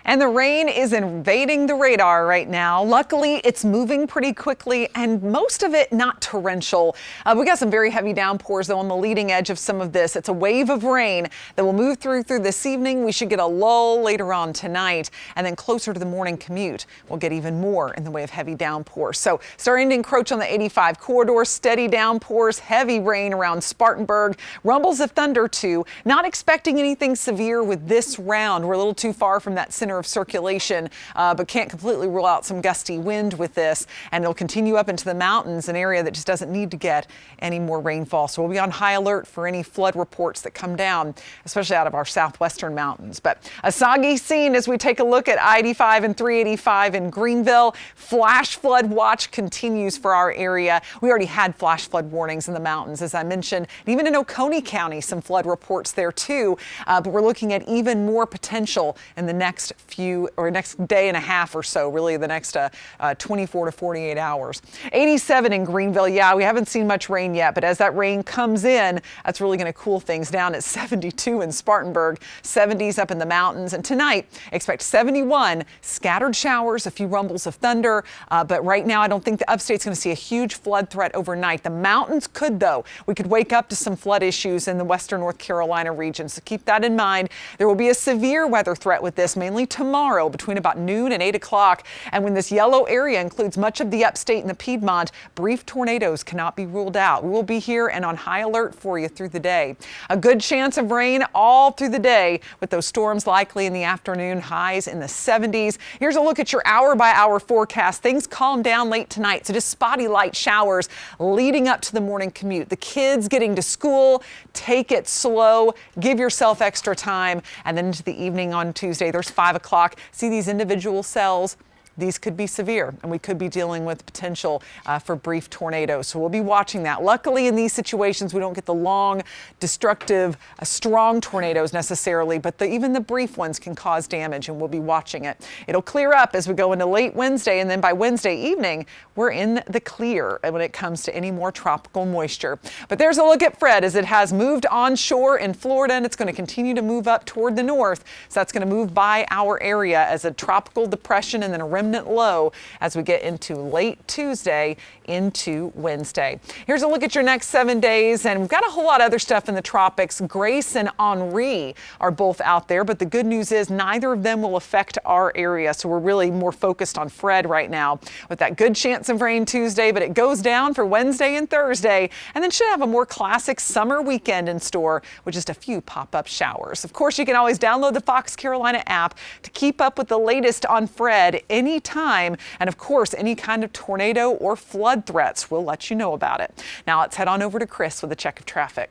And the rain is invading the radar right now. Luckily, it's moving pretty quickly and most of it not torrential. We got some very heavy downpours though on the leading edge of some of this. It's a wave of rain that will move through this evening. We should get a lull later on tonight, and then closer to the morning commute, we'll get even more in the way of heavy downpours. So starting to encroach on the 85 corridor, steady downpours, heavy rain around Spartanburg, rumbles of thunder too. Not expecting anything severe with this round. We're a little too far from that center of circulation, but can't completely rule out some gusty wind with this, and it'll continue up into the mountains, an area that just doesn't need to get any more rainfall. So we'll be on high alert for any flood reports that come down, especially out of our southwestern mountains. But a soggy scene as we take a look at I-85 and 385 in Greenville. Flash flood watch continues for our area. We already had flash flood warnings in the mountains, as I mentioned, and even in Oconee County, some flood reports there too. But we're looking at even more potential in the next day and a half or so, really the next 24 to 48 hours. 87 in Greenville. Yeah, we haven't seen much rain yet, but as that rain comes in, that's really going to cool things down. At 72 in Spartanburg, 70s up in the mountains. And tonight, expect 71, scattered showers, a few rumbles of thunder. But right now, I don't think the upstate's going to see a huge flood threat overnight. The mountains could, though. We could wake up to some flood issues in the western North Carolina region. So keep that in mind. There will be a severe weather threat with this, mainly tomorrow between about noon and 8 o'clock. And when this yellow area includes much of the upstate and the Piedmont, brief tornadoes cannot be ruled out. We will be here and on high alert for you through the day. A good chance of rain all through the day, with those storms likely in the afternoon, highs in the 70s. Here's a look at your hour-by-hour forecast. Things calm down late tonight, so just spotty light showers leading up to the morning commute. The kids getting to school, take it slow, give yourself extra time, and then into the evening on Tuesday, there's 5 o'clock. See these individual cells? These could be severe, and we could be dealing with potential for brief tornadoes. So we'll be watching that. Luckily, in these situations, we don't get the long, destructive, strong tornadoes necessarily, but even the brief ones can cause damage, and we'll be watching it. It'll clear up as we go into late Wednesday, and then by Wednesday evening, we're in the clear when it comes to any more tropical moisture. But there's a look at Fred as it has moved onshore in Florida, and it's going to continue to move up toward the north. So that's going to move by our area as a tropical depression and then a remnant low as we get into late Tuesday into Wednesday. Here's a look at your next 7 days, and we've got a whole lot of other stuff in the tropics. Grace and Henri are both out there, but the good news is neither of them will affect our area. So we're really more focused on Fred right now with that good chance of rain Tuesday, but it goes down for Wednesday and Thursday, and then should have a more classic summer weekend in store with just a few pop-up showers. Of course, you can always download the Fox Carolina app to keep up with the latest on Fred anytime. And of course, any kind of tornado or flood threats, we'll let you know about it. Now let's head on over to Chris with a check of traffic.